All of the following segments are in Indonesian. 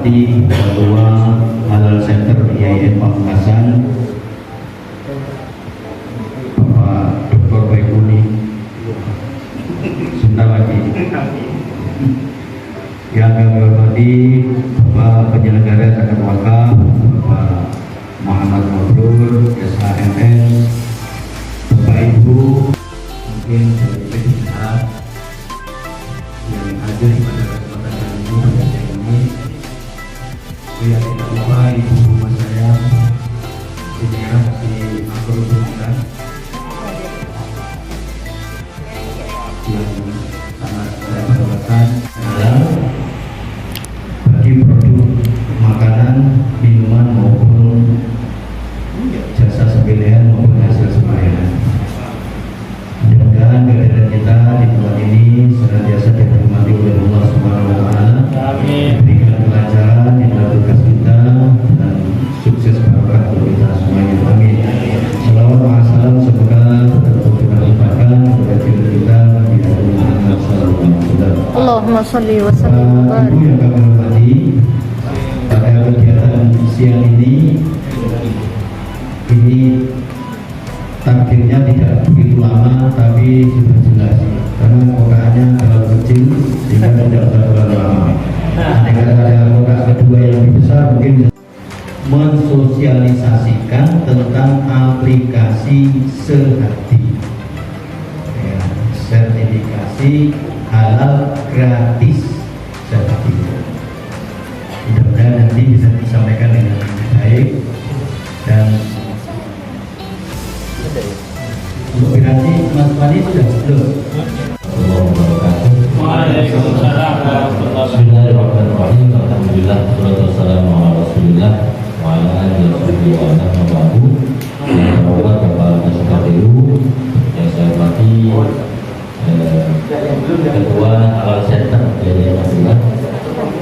hormati Ketua Halal Center IAIN Pamekasan Bapak Dr. Baikuni Sundawati, yang kami hormati Bapak Penyelenggara Zakat Wakaf Bapak Muhammad Mabrur SHMS, Bapak Ibu mungkin dari pihak yang hadir pada kesempatan ini pada siang ini, ya tidak lupa ibu rumah saya ini ya si Akul Bukan yang sangat saya banggakan bagi produk makanan, minuman maupun jasa sembelihan maupun hasil sembelihan. Mudah-mudahan kehadiran kita di tempat ini senantiasa dirahmati oleh Allah Subhanahu wa taala. Amin. Berikan kelancaran di dalam tugas kita dan sukses barokah untuk kita semuanya. Amin. Salawat wa salam semoga berlimpahkan kepada diri kita di Nabi Muhammad sallallahu alaihi wasallam. Allahumma shalli wa sallim wa barik. Ibu yang kami hormati, pada kegiatan siang ini takdirnya tidak begitu lama tapi sudah jelas karena kotaknya terlalu kecil sehingga tidak terlalu lama. Jika ada kotak kedua yang lebih besar mungkin mensosialisasikan tentang aplikasi Sehati ya, sertifikasi halal gratis Sehati. Mudah-mudahan nanti bisa disampaikan dengan baik dan untuk berarti Mas Fani sudah belum? Waalaikumsalam warahmatullahi wabarakatuh. Alhamdulillah, wassalamu ala Rasulillah wa ala alihi wa sahbihi. Bapak Kasubadiru yang saya hormati Ketua Halal Center IAIN Pamekasan,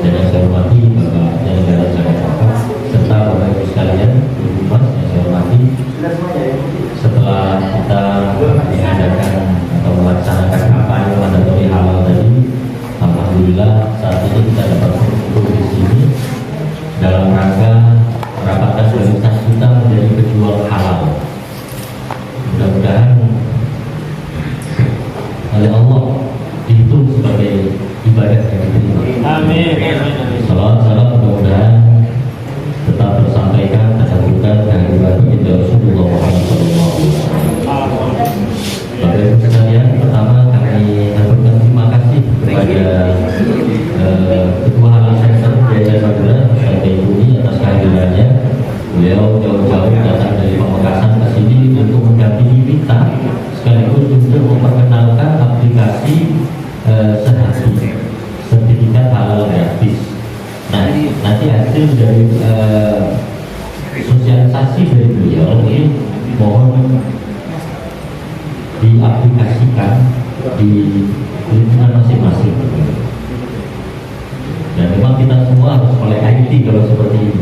dan yang saya hormati Bapak Penyelenggara Zakat Wakaf serta Bapak Ibu sekalian, Ibu Mas yang saya hormati. Setelah kita mengadakan atau melaksanakan kampanye mandatori halal tadi, alhamdulillah saat ini kita dapat berkumpul di sini dalam rangka merapatkan solidaritas kita menjadi pejuang halal. Mudah-mudahan oleh Allah dihitung sebagai ibadah yang diterima. Amin. Salam mudah-mudahan tetap tersampaikan, tersampaikan kehadiran baginda Rasulullah Muhammad SAW. Bapak Ibu sekalian, pertama kami sampaikan terima kasih kepada Ketua Halal Center IAIN Pamekasan Bapak Ibu atas kehadirannya. Beliau jauh-jauh datang dari Pamekasan ke sini untuk mendampingi kita sekaligus untuk memperkenalkan aplikasi Sehati, sertifikat halal gratis. Nah, nanti hasil dari sosialisasi dari beliau ini mohon diaplikasikan di lingkungan masing-masing. Dan memang kita semua harus melek IT kalau seperti ini.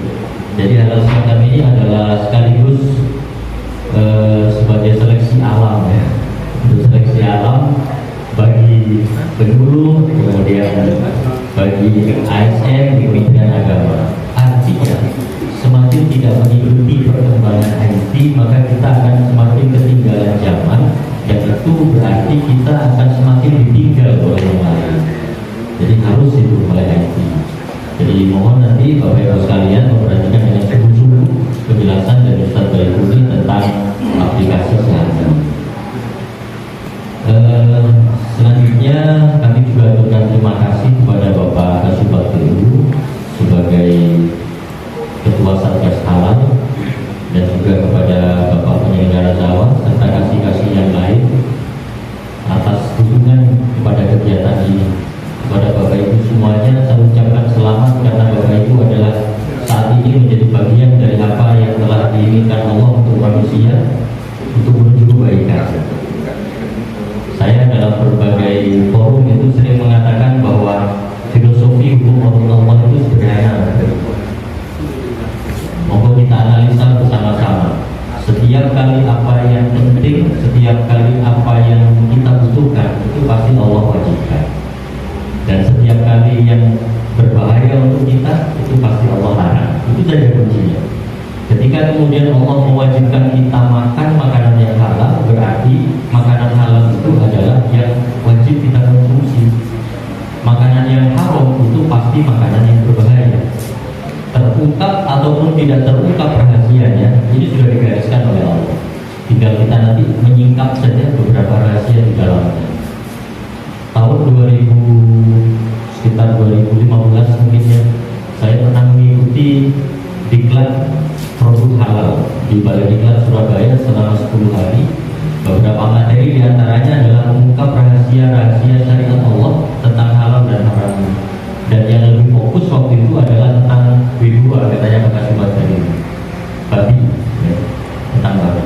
Jadi halal semacam ini adalah sekaligus sebagai seleksi alam ya, untuk seleksi alam bagi penyuluh, kemudian bagi ASN di Kementerian Agama. Artinya semakin tidak mengikuti perkembangan IT, maka kita akan semakin ketinggalan zaman, dan itu berarti kita akan semakin ditinggal oleh yang lain. Jadi harus itu mulai IT. Jadi mohon nanti Bapak Ibu sekalian memperhatikan dengan sungguh-sungguh penjelasan dari Ustaz Baikuni tentang aplikasi Sehati. Selanjutnya kami juga aturkan terima kasih kepada Bapak Kasubadiru sebagai Ketua Satgas Halal, dan juga kepada Bapak Penyelenggara Zawah serta kasih-kasih yang lain atas dukungan kepada kegiatan ini. Kepada Bapak Ibu semuanya saya ucapkan selamat karena Bapak Ibu adalah untuk kita, itu pasti Allah larang. Itu saja kuncinya. Ketika kemudian Allah mewajibkan kita makan makanan yang halal, berarti makanan halal itu adalah yang wajib kita konsumsi. Makanan yang haram itu pasti makanan yang berbahaya. Terungkap ataupun tidak terungkap rahasianya, ini sudah digariskan oleh Allah. Tinggal kita nanti menyingkap saja beberapa rahasia di dalamnya. Tahun 2000, sekitar 2015 mungkin ya, saya pernah mengikuti diklat produk halal di Balai Diklat Surabaya selama 10 hari. Beberapa materi diantaranya adalah mengungkap rahasia-rahasia syariat Allah tentang halal dan haram. Dan yang lebih fokus waktu itu adalah tentang B2, katanya bekas buat dari babi, ya, tentang babi.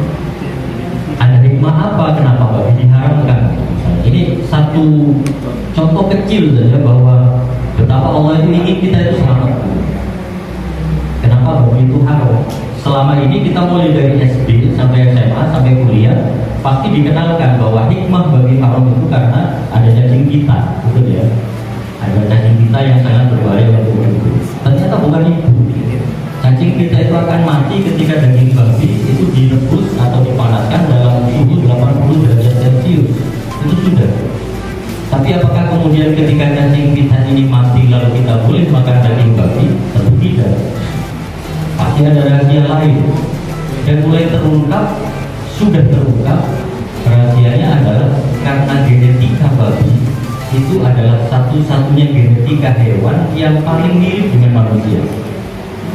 Ada hikmah apa kenapa babi diharamkan? Ini satu contoh kecil saja bahwa betapa Allah itu ingin kita itu selamat. Kenapa babi itu haram? Selama ini kita mulai dari SD sampai SMA sampai kuliah pasti dikenalkan bahwa hikmah bagi haram itu karena ada cacing kita, betul ya? Ada cacing kita yang sangat berbahaya untuk tubuh. Ternyata bukan itu. Cacing kita itu akan mati ketika daging babi itu direbus atau dipanaskan dalam suhu 80 derajat Celcius. Itu sudah. Tapi apakah kemudian ketika cacing kita ini mati lalu kita boleh makan daging babi? Tentu tidak. Pasti ada rahasia lain. Dan mulai terungkap, sudah terungkap, rahasianya adalah karena genetika babi itu adalah satu-satunya genetika hewan yang paling mirip dengan manusia.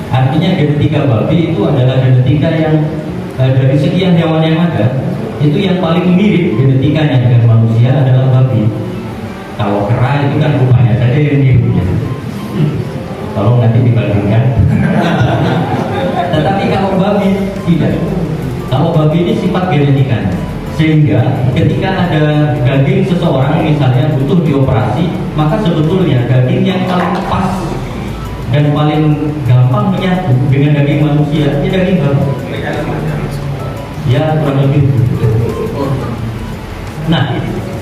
Artinya genetika babi itu adalah genetika yang dari sekian hewan yang ada, itu yang paling mirip genetikanya dengan manusia adalah babi. Kalau kera itu kan rupanya saja yang mirip. Tolong nanti dibandingkan. Tetapi kalau babi tidak. Kalau babi ini sifat genetikanya. Sehingga ketika ada daging seseorang misalnya butuh dioperasi, maka sebetulnya daging yang paling pas dan paling gampang menyatu dengan daging manusia itu daging babi. Ya kurang lebih. Nah,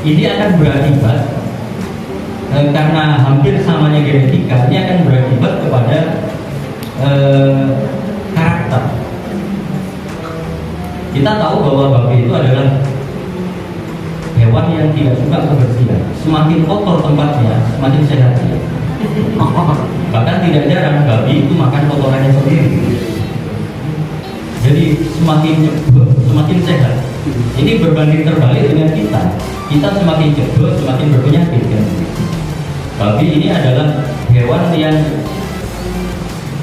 ini akan berakibat karena hampir samanya genetika, ini akan berakibat kepada karakter. Kita tahu bahwa babi itu adalah hewan yang tidak suka kebersihan. Semakin kotor tempatnya, semakin sehat dia. Bahkan tidak jarang babi itu makan kotorannya sendiri. Jadi semakin sehat. Ini berbanding terbalik dengan kita. Kita semakin jebol, semakin berpenyakit kan? Babi ini adalah hewan yang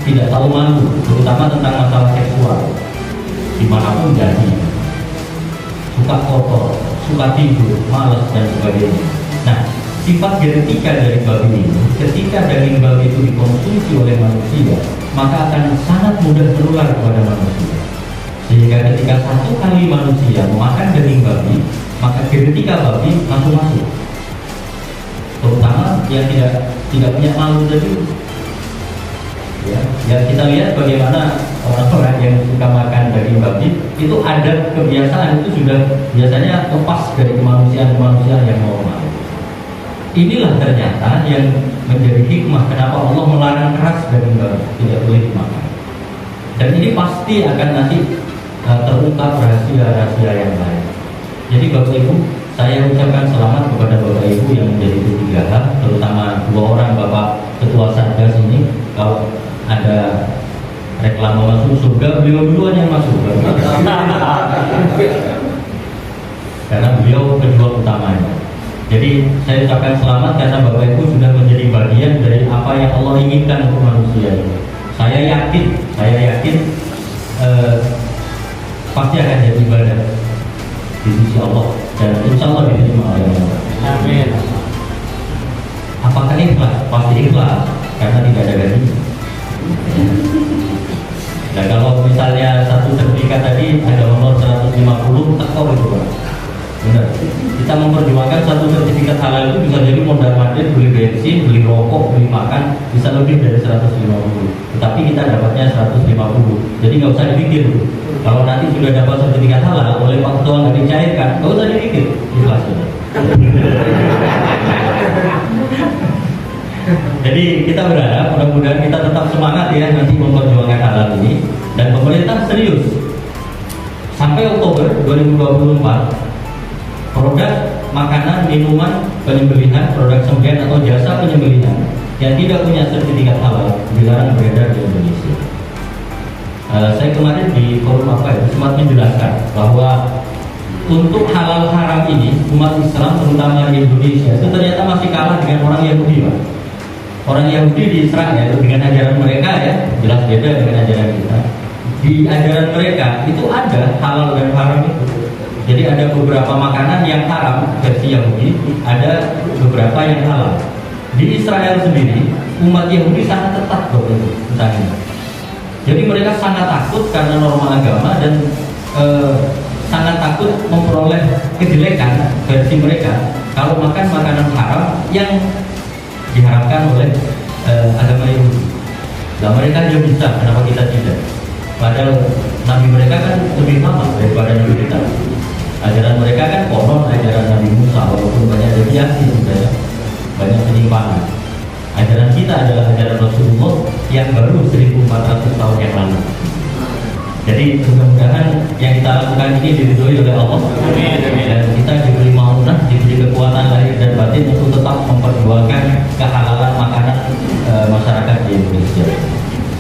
tidak tahu malu, terutama tentang masalah seksual. Dimanapun jadi, suka kotor, suka tidur, malas dan sebagainya. Nah, sifat genetika dari babi ini, ketika daging babi itu dikonsumsi oleh manusia, maka akan sangat mudah menular kepada manusia. Sehingga ketika satu kali manusia memakan daging babi, maka genetika babi langsung masuk. Terutama yang tidak punya malu tadi. Ya, kita lihat bagaimana orang-orang yang suka makan daging babi itu ada kebiasaan itu sudah biasanya lepas dari kemanusiaan yang normal. Inilah ternyata yang menjadi hikmah kenapa Allah melarang keras daging babi, tidak boleh dimakan. Dan ini pasti akan nanti terungkap rahasia-rahasia yang lain. Jadi Bapak Ibu, saya ucapkan selamat kepada Bapak Ibu yang menjadi P3H, terutama 2 orang Bapak Ketua Satgas ini. Kalau ada reklame masuk surga, beliau duluan yang masuk. Karena beliau pejuang utamanya. Jadi saya ucapkan selamat karena Bapak Ibu sudah menjadi bagian dari apa yang Allah inginkan untuk manusia ini. Saya yakin pasti akan jadi ibadah di sisi Allah dan insya Allah diterima oleh Allah. Amin. Apakah ikhlas? Pasti ikhlas karena tidak ada gaji. Nah kalau misalnya satu sertifikat tadi ada nomor 150 tekor itu Pak. Benar. Kita memperjuangkan satu sertifikat halal itu bisa jadi modal mandir, beli bensin, beli rokok, beli makan bisa lebih dari 150. Tetapi kita dapatnya 150. Jadi nggak usah dipikir. Kalau nanti sudah dapat sertifikat halal oleh Pak Ketua nggak dicairkan, nggak usah dipikir. Ikhlas sudah. Jadi kita berharap mudah-mudahan kita tetap semangat ya nanti memperjuangkan halal ini, dan pemerintah serius sampai Oktober 2024 produk makanan, minuman, penyembelihan, produk sembelihan atau jasa penyembelihan yang tidak punya sertifikat halal dilarang beredar di Indonesia. Saya kemarin di forum sempat menjelaskan bahwa untuk halal haram ini umat Islam terutama di Indonesia itu ternyata masih kalah dengan orang Yahudi, Pak. Orang Yahudi di Israel dengan ajaran mereka ya jelas beda dengan ajaran kita. Di ajaran mereka itu ada halal dan haram itu. Jadi ada beberapa makanan yang haram versi Yahudi, ada beberapa yang halal. Di Israel sendiri umat Yahudi sangat ketat loh itu misalnya. Jadi mereka sangat takut karena norma agama dan sangat takut memperoleh kejelekan versi mereka kalau makan makanan haram yang diharamkan oleh agama Yahudi. Nah mereka juga bisa, kenapa kita tidak? Padahal Nabi mereka kan lebih lama daripada Nabi kita. Ajaran mereka kan konon ajaran Nabi Musa, walaupun banyak deviasi ya, banyak penyimpangan. Ajaran kita adalah ajaran Rasulullah yang baru 1400 tahun yang lalu. Jadi mudah-mudahan yang kita lakukan ini diridhoi oleh Allah. Dan kita diberi maunah, diberi kekuatan lahir dan batin untuk tetap memperjuangkan kehalalan makanan masyarakat di Indonesia.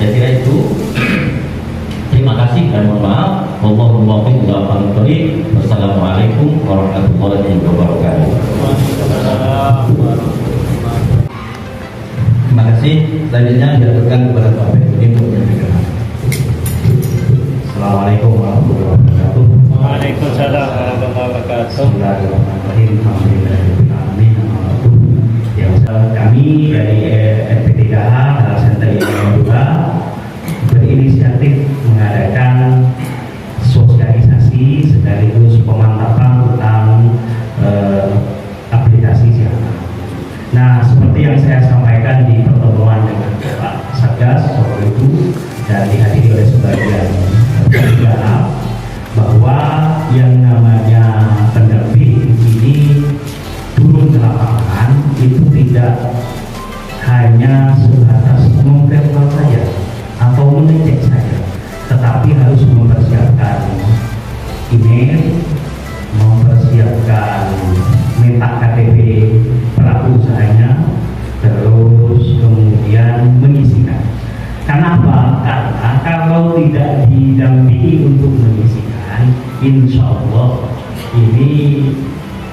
Saya kira itu. Terima kasih dan mohon maaf. Wallahul muwaffiq ila aqwamit thoriq. Wassalamualaikum warahmatullahi wabarakatuh. Terima kasih. Selanjutnya diaturkan kepada Pak Febri untuk menyampaikan. Assalamualaikum warahmatullahi wabarakatuh. Waalaikumsalam warahmatullahi wabarakatuh. Bismillahirrahmanirrahim. Alhamdulillahirobbilalamin. Yang kami dari FP3H Halal Center yang juga berinisiatif mengadakan sosialisasi sekaligus pemantapan tentang aplikasi siaran. Nah, seperti yang saya sampaikan di pertemuan dengan Pak Satgas waktu itu dan dihadiri oleh sebagian pihak, bahwa yang namanya pendamping ini turun ke lapangan itu tidak hanya sebatas memvirtual saja atau mengecek saja, tetapi harus mempersiapkan email, mempersiapkan minta KTP pelaku usahanya, terus kemudian mengisikan. Kenapa? Karena kalau tidak didampingi untuk mengisikan, insya Allah ini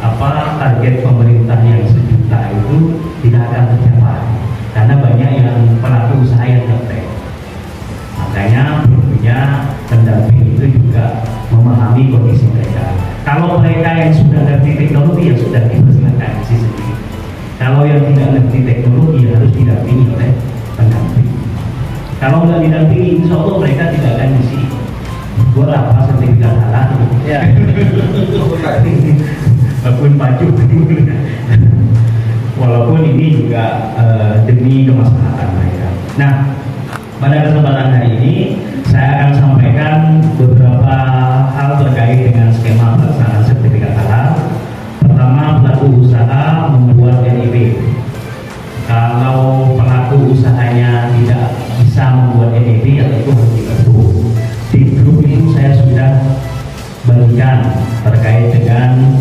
target pemerintah yang 1 juta itu tidak akan tercapai, karena banyak yang pelaku usaha yang ngetek. Makanya perlunya pendamping itu juga memahami kondisi mereka. Kalau mereka yang sudah ngerti teknologi ya sudah dipersilakan isi sendiri. Kalau yang tidak ngerti teknologi ya harus didampingi oleh pendamping. Kalau nggak didampingi, insya Allah mereka tidak akan isi. Buat apa sertifikat halal? Ya. Walaupun baju, walaupun ini juga demi kemaslahatan mereka. Nah, pada kesempatan hari ini saya akan sampaikan beberapa hal terkait dengan skema pelaksanaan sertifikat halal. Pertama, pelaku usaha membuat NIP. Kalau pelaku usahanya tidak bisa membuat NIP, itu harus digabung. Di grup itu saya sudah bagikan terkait dengan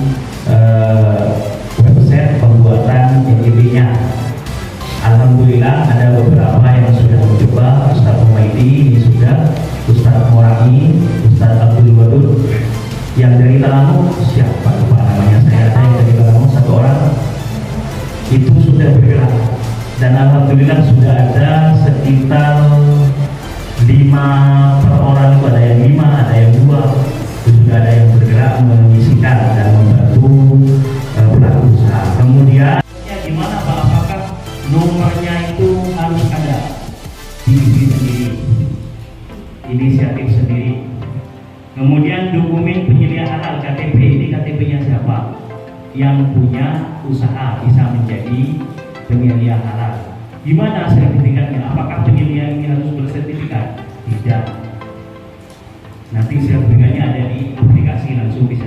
website pembuatan NIP-nya. Alhamdulillah ada beberapa yang sudah mencoba. Ustaz Humaydi ini sudah, Ustaz Morani, Ustaz Abdul Wadud. Yang dari Talamu siapa lupa namanya, saya ada yang dari Talamu 1 orang itu sudah bergerak, dan alhamdulillah sudah ada sekitar 5 per orang, itu ada yang 5, ada yang 2, itu sudah ada yang bergerak mengisikan dan membantu pelaku usaha. Kemudian gimana Pak, apakah nomornya itu harus ada di diri sendiri, inisiatif sendiri. Kemudian dokumen penyediaan halal KTP, ini KTP-nya siapa? Yang punya usaha bisa menjadi penyedia halal. Gimana sertifikatnya? Apakah penyedia ini harus bersertifikat? Tidak. Nanti sertifikatnya ada di aplikasi, langsung bisa